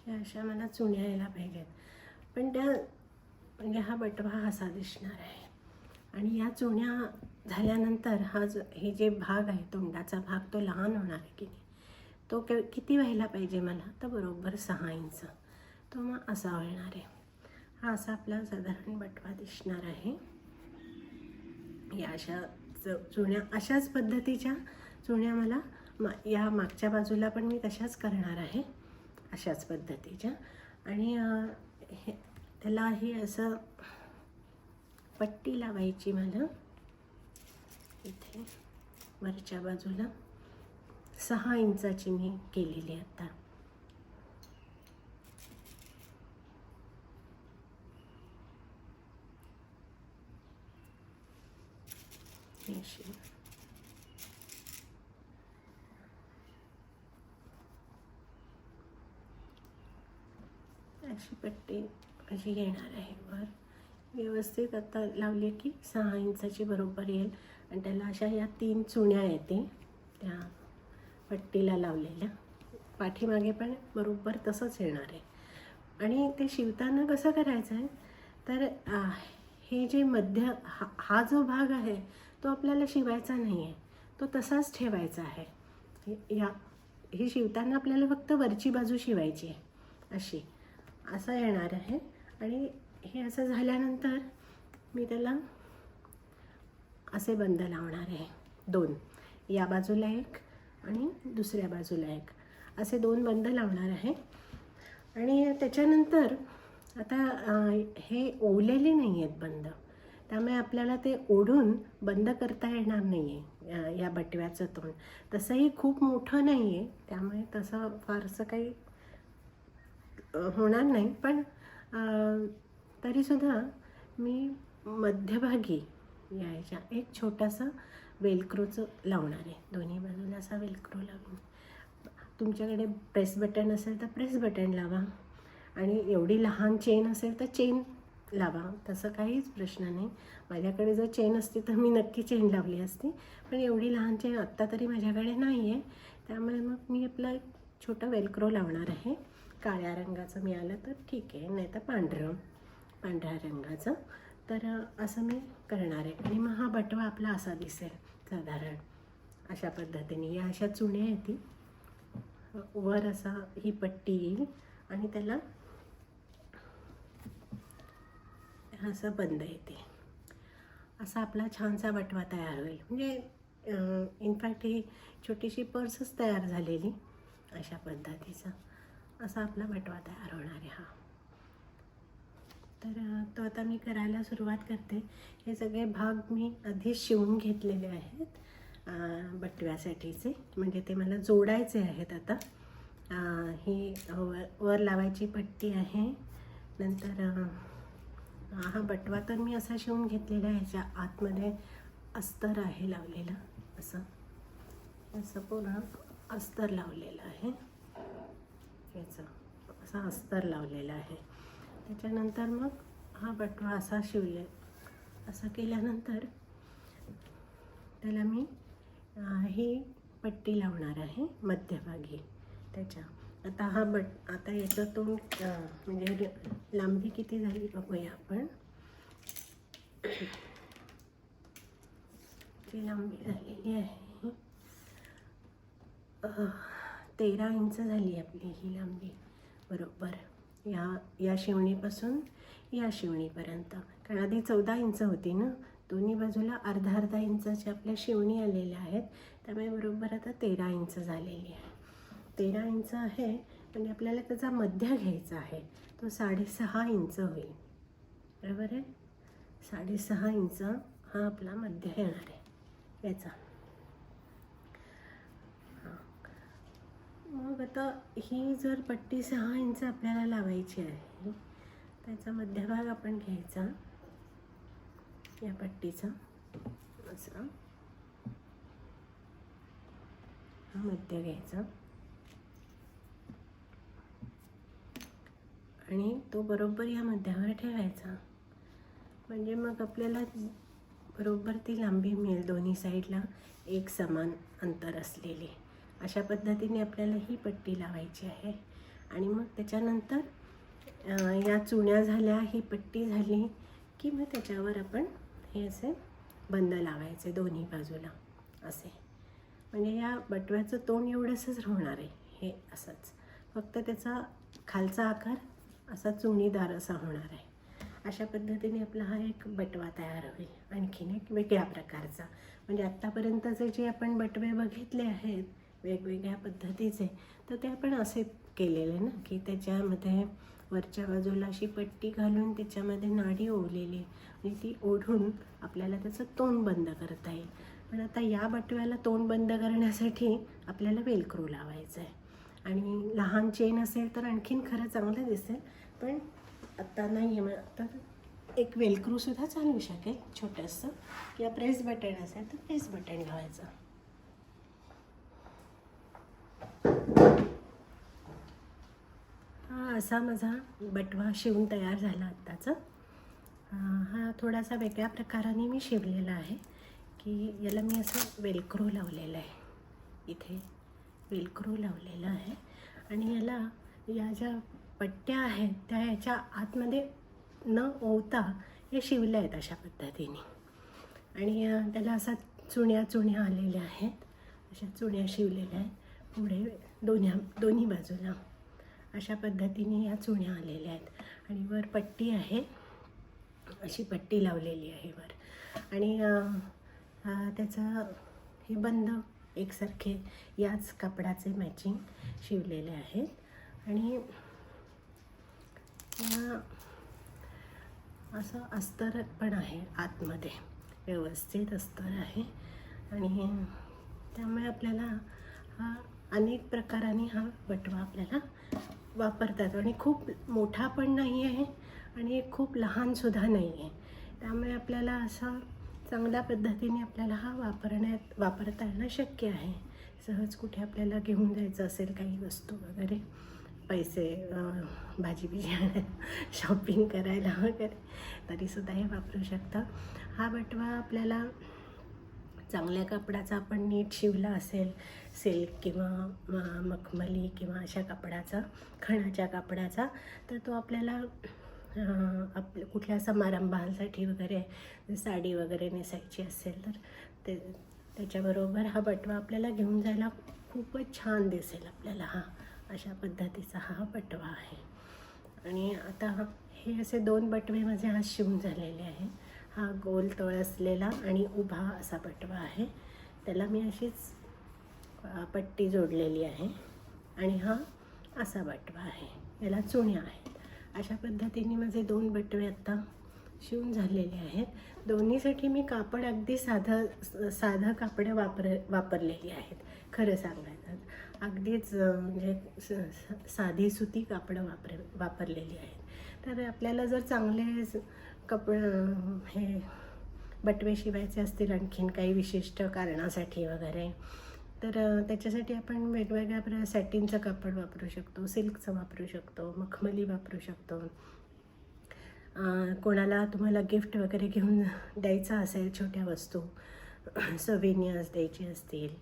Speaker 1: अशा मला चुण्या यायला पाहिजेत, पण त्या म्हणजे हा बटवा असा दिसणार आहे आणि या चुण्या झाल्यानंतर हे जे भाग आहे तोंडाचा भाग तो लहान होणार आहे की नाही, तो किती व्हायला पाहिजे मला, तर बरोबर 6 इंच तो मग असा होणार आहे. हा असा आपला साधारण बटवा दिसणार आहे. या अशा चुण्या अशाच पद्धतीच्या चुण्या मला या मागच्या बाजूला पण मी तशाच करणार आहे अशाच पद्धतीच्या. आणि त्याला ही असं पट्टी लावायची मला इथे वरच्या बाजूला 6 इंचाची मी केलेली आता. अशी पट्टी अशी येणार आहे वर व्यवस्थित. आता लावली की 6 इंचाची बरोबर येईल आणि त्याला अशा या 3 चुण्या येते त्या पट्टीला लावलेल्या. पाठीमागे पण बरोबर तसंच येणार आहे. आणि ते शिवताना कसं करायचं आहे, तर हे जे मध्य हा जो भाग आहे तो आपल्याला शिवायचा नाही आहे, तो तसाच ठेवायचा आहे. हे शिवताना आपल्याला फक्त वरची बाजू शिवायची आहे अशी, असं येणार आहे. आणि हे असं झाल्यानंतर मी त्याला असे बंद लावणार आहे 2, या बाजूला एक आणि दुसऱ्या बाजूला एक, असे 2 बंद लावणार आहे. आणि त्याच्यानंतर आता हे ओवलेले नाही आहेत बंद, त्यामुळे आपल्याला ते ओढून बंद करता येणार नाही आहे या बटव्याचं तोंड. तसंही खूप मोठं नाही आहे, त्यामुळे तसं फारसं काही होणार नाही. पण तरीसुद्धा मी मध्यभागी यायच्या एक छोटासा वेलक्रोचं लावणार आहे, दोन्ही बाजूला असा वेलक्रो लावून. तुमच्याकडे प्रेस बटन असेल तर प्रेस बटन लावा, आणि एवढी लहान चेन असेल तर चेन लावा, तसं काहीच प्रश्न नाही. माझ्याकडे जर चेन असती तर मी नक्की चेन लावली असती, पण एवढी लहान चेन आत्ता तरी माझ्याकडे नाही आहे. त्यामुळे मग मी आपलं एक छोटं वेलक्रो लावणार आहे. काळ्या रंगाचं मिळालं तर ठीक आहे, नाही तर पांढऱ्या रंगाचं. तर असं मी करणार आहे. आणि मग हा बटवा आपला असा दिसेल साधारण अशा पद्धतीने. या अशा चुण्या येतील, वर असा ही पट्टी येईल आणि त्याला असं बंद येते. असा आपला छानसा बटवा तयार होईल. म्हणजे इनफॅक्ट ही छोटीशी पर्सच तयार झालेली अशा पद्धतीचा असा आपला बटवा तयार होणार आहे हा. तर तो आता मी करायला सुरुवात करते. हे सगळे भाग मी आधी शिवून घेतलेले आहेत बटव्यासाठीचे, म्हणजे ते मला जोडायचे आहेत. आता ही वर लावायची पट्टी आहे. नंतर हा बटवा तर मी असा शिवून घेतलेला आहे. ह्याच्या आतमध्ये अस्तर आहे लावलेलं, असं पूर्ण अस्तर लावलेलं आहे. याचं असा अस्तर लावलेला आहे. त्याच्यानंतर मग हा बटवा असा शिवले. असं केल्यानंतर त्याला मी ही पट्टी लावणार आहे मध्यभागी त्याच्या. आता याचं तोंड म्हणजे लांबी किती झाली बघूया आपण. ची लांबी झालेली आहे 13 इंच झाली आपली ही लांबी, बरोबर या शिवणीपासून या शिवणीपर्यंत. कारण आधी 14 इंच होती ना, दोन्ही बाजूला अर्धा इंचाच्या आपल्या शिवणी आलेल्या आहेत. त्यामुळे बरोबर आता 13 इंच झालेली आहे. 13 इंच आहे म्हणजे आपल्याला त्याचा मध्य घ्यायचा आहे. तो 6.5 इंच होईल, बरोबर आहे. 6.5 इंच हा आपला मध्य येणार आहे याचा. मग आता ही जर पट्टी 6 इंच आपल्याला लावायची आहे, त्याचा मध्यभाग आपण घ्यायचा या पट्टीचा, असा हा मध्य घ्यायचा आणि तो बरोबर या मध्यावर ठेवायचा. म्हणजे मग आपल्याला बरोबर ती लांबी मिळेल, दोन्ही साईडला एक समान अंतर असलेली. अशा पद्धतीने आपल्याला ही पट्टी लावायची आहे. आणि मग त्याच्यानंतर या चुण्या झाल्या, ही पट्टी झाली की मग त्याच्यावर आपण हे असे बंद लावायचे दोन्ही बाजूला असे. म्हणजे या बटव्याचं तोंड एवढंसंच होणार आहे, हे असंच, फक्त त्याचा खालचा आकार असा चुणीदार असा होणार आहे. अशा पद्धतीने आपला हा एक बटवा तयार होईल, आणखीन एक वेगळ्या प्रकारचा. म्हणजे आत्तापर्यंतचे जे आपण बटवे बघितले आहेत वेगवेगळ्या पद्धतीचे, तर ते आपण असे केलेले ना, की त्याच्यामध्ये वरच्या बाजूला अशी पट्टी घालून त्याच्यामध्ये नाडी ओढलेली, आणि ती ओढून आपल्याला त्याचं तोंड बंद करता येईल. पण आता या बटव्याला तोंड बंद करण्यासाठी आपल्याला वेलक्रो लावायचं आहे. आणि लहान चेन असेल तर आणखीन खरं चांगलं दिसेल, पण आत्ता नाही आहे. मग आता एक वेलक्रोसुद्धा चालू शकेल छोटंसं, किंवा प्रेस बटन असेल तर प्रेस बटन लावायचं. हा असा माझा बटवा शिवून तयार झाला आत्ताचा. हा थोडासा वेगळ्या प्रकाराने मी शिवलेला आहे, की याला मी असं वेलक्रो लावलेलं आहे. इथे वेलक्रो लावलेलं आहे आणि याला या ज्या पट्ट्या आहेत त्या याच्या आतमध्ये न ओवता हे शिवल्या आहेत अशा पद्धतीने. आणि त्याला असा चुण्या आलेल्या आहेत, अशा चुण्या शिवलेल्या आहेत पुढे दोन्ही बाजूला. अशा पद्धतीने या चुण्या आलेल्या आहेत. आणि वर पट्टी आहे, अशी पट्टी लावलेली आहे वर. आणि त्याचं हे बंद एकसारखे याच कापडाचे मॅचिंग शिवलेले आहेत. आणि या असं अस्तर पण आहे आतमध्ये, व्यवस्थित अस्तर आहे. आणि त्यामुळे आपल्याला हा अनेक प्रकाराने हा बटवा आपल्याला वापरतात. आणि खूप मोठा पण नाही आहे आणि खूप लहानसुद्धा नाही आहे. त्यामुळे आपल्याला असा चांगल्या पद्धतीने आपल्याला हा वापरता येणं शक्य आहे. सहज कुठे आपल्याला घेऊन जायचं असेल काही वस्तू वगैरे, पैसे भाजी बिजी शॉपिंग करायला वगैरे, तरीसुद्धा हे वापरू शकता. हा बटवा आपल्याला चांगल्या कपड्याचा आपण नीट शिवला असेल, सिल्क किंवा मखमली किंवा अशा कापडाचा, खणाच्या कापडाचा, तर तो आपल्याला कुठल्या समारंभासाठी वगैरे साडी वगैरे नेसायची असेल तर त्याच्याबरोबर हा बटवा आपल्याला घेऊन जायला खूपच छान दिसेल आपल्याला. अशा पद्धतीचा हा बटवा आहे. आणि आता हे असे 2 बटवे माझे आज शिवून झालेले आहे. हा गोल तळ असलेला आणि उभा असा बटवा आहे, त्याला मी अशीच पट्टी जोडलेली आहे. आणि हा असा बटवा आहे, याला चुण्या आहेत. अशा पद्धतीने माझे 2 बटवे आत्ता शिवून झालेले आहेत. दोन्हीसाठी मी कापड अगदी साधं कापडं वापरलेली आहेत. खरं सांगायचं अगदीच म्हणजे साधी सुती कापडं वापरलेली आहेत. तर आपल्याला जर चांगले हे बटवे शिवायचे असतील आणखीन काही विशिष्ट कारणासाठी वगैरे, तर त्याच्यासाठी आपण वेगवेगळ्या सॅटिनचं कापड वापरू शकतो, सिल्कचं वापरू शकतो, मखमली वापरू शकतो. कोणाला तुम्हाला गिफ्ट वगैरे घेऊन द्यायचं असेल, छोट्या वस्तू सव्हिनियर्स द्यायची असतील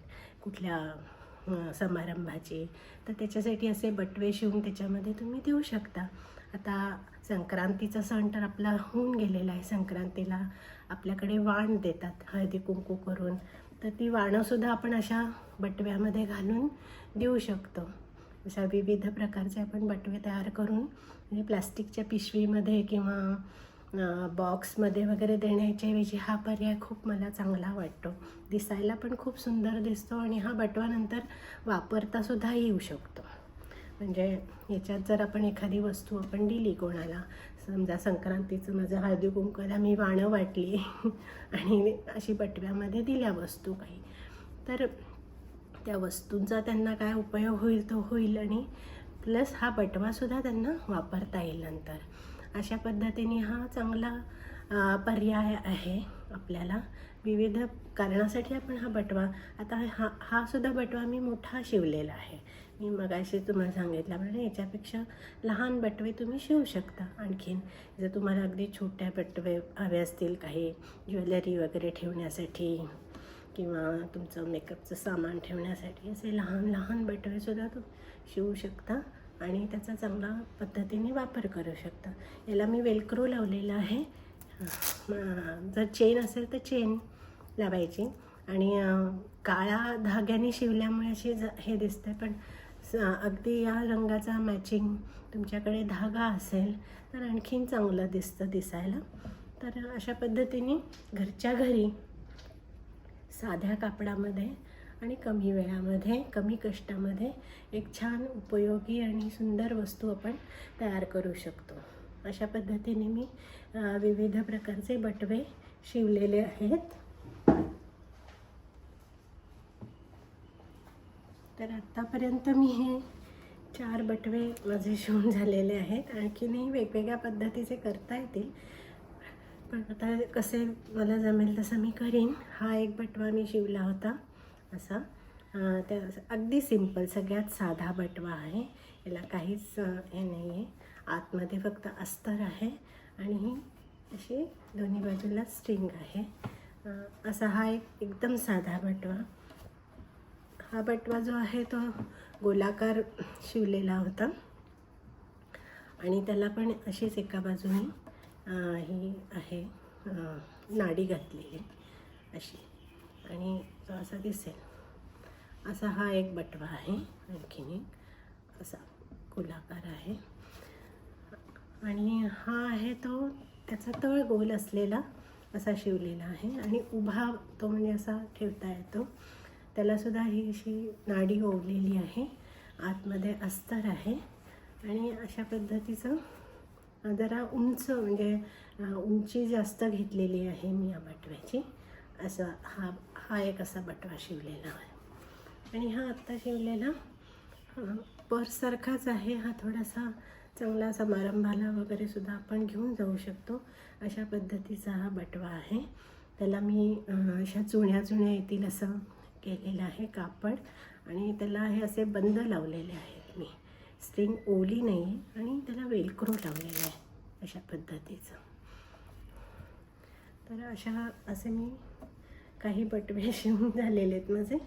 Speaker 1: कुठल्या समारंभाची, तर त्याच्यासाठी असे बटवे शिवून त्याच्यामध्ये तुम्ही देऊ शकता. आता संक्रांतीचा सण तर आपला होऊन गेलेला आहे. संक्रांतीला आपल्याकडे वाण देतात हळदी कुंकू करून, तर ती वाणंसुद्धा आपण अशा बटव्यामध्ये घालून देऊ शकतो. अशा विविध प्रकारचे आपण बटवे तयार करून म्हणजे प्लास्टिकच्या पिशवीमध्ये किंवा बॉक्समध्ये वगैरे देण्याच्या ऐवजी हा पर्याय खूप मला चांगला वाटतो. दिसायला पण खूप सुंदर दिसतो आणि हा बटवा नंतर वापरतासुद्धा येऊ शकतो. म्हणजे याच्यात जर आपण एखादी वस्तू आपण दिली कोणाला, समजा संक्रांतीचं माझं हळदी कुंकवाला मी वाणं वाटली आणि अशी बटव्यामध्ये दिल्या वस्तू काही, तर त्या वस्तूंचा त्यांना काय उपयोग होईल तो होईल आणि प्लस हा बटवासुद्धा त्यांना वापरता येईल नंतर. अशा पद्धतीने हा चांगला पर्याय आहे आपल्याला. विविध कारणासाठी आपण हा बटवा, आता हा सुद्धा बटवा मी मोठा शिवलेला आहे. मी मगाशी तुम्हाला सांगितल्याप्रमाणे याच्यापेक्षा लहान बटवे तुम्ही शिवू शकता. आणखीन जर तुम्हाला अगदी छोट्या बटवे हवे असतील, काही ज्वेलरी वगैरे ठेवण्यासाठी किंवा तुमचं मेकअपचं सामान ठेवण्यासाठी, असे लहान लहान बटवेसुद्धा शिवू शकता आणि त्याचा चांगला पद्धतीने वापर करू शकता. याला मी वेलक्रो लावलेला आहे. जर चेन असेल तर चेन लावायची आणि काळ्या धाग्याने शिवल्यामुळे अशी हे दिसते, पण अगदी या रंगाचा मॅचिंग तुमच्याकडे धागा असेल तर आणखीन चांगलं दिसतं दिसायला. तर अशा पद्धतीने घरच्या घरी साध्या कापडामध्ये आणि कमी वेळामध्ये, कमी कष्टामध्ये एक छान उपयोगी आणि सुंदर वस्तू आपण तयार करू शकतो. अशा पद्धतीने मी विविध प्रकारचे बटवे शिवलेले आहेत. तर आत्तापर्यंत मी हे 4 बटवे माझे शिवून झालेले आहेत. आणखीनही वेगवेगळ्या पद्धतीचे करता येतील, पण आता कसे मला जमेल तसं मी करीन. हा एक बटवा मी शिवला होता असा, त्या अगदी सिंपल सगळ्यात साधा बटवा आहे. याला काहीच हे नाही आहे, आतमध्ये फक्त अस्तर आहे आणि अशी दोन्ही बाजूला स्ट्रिंग आहे. असा हा एकदम साधा बटवा. हा बटवा जो आहे तो गोलाकार शिवलेला होता आणि त्याला पण अशीच एका बाजूने ही आहे नाडी घातलेली अशी, आणि तो असा दिसेल असा हा एक बटवा आहे. आणखीन एक असा गोलाकार आहे आणि हा आहे तो त्याचा तळ गोल असलेला असा शिवलेला आहे आणि उभा तो म्हणजे असा ठेवता येतो. त्यालासुद्धा ही अशी नाडी ओवलेली आहे, आतमध्ये अस्तर आहे आणि अशा पद्धतीचं जरा उंच म्हणजे उंची जास्त घेतलेली आहे मी या बटव्याची. असा हा एक असा बटवा शिवलेला आहे आणि हा आत्ता शिवलेला पर्ससारखाच आहे. हा थोडासा चांगला समारंभाला वगैरे सुद्धा आपण घेऊन जाऊ शकतो अशा पद्धतीचा हा बटवा आहे. त्याला मी अशा चुण्या येतील असं केलेलं आहे कापड आणि त्याला हे असे बंद लावलेले आहेत मी. स्ट्रिंग ओली नाही आहे आणि त्याला वेलक्रो लावलेलं आहे अशा पद्धतीचं. तर असे मी काही बटवे शिवून झालेले आहेत माझे.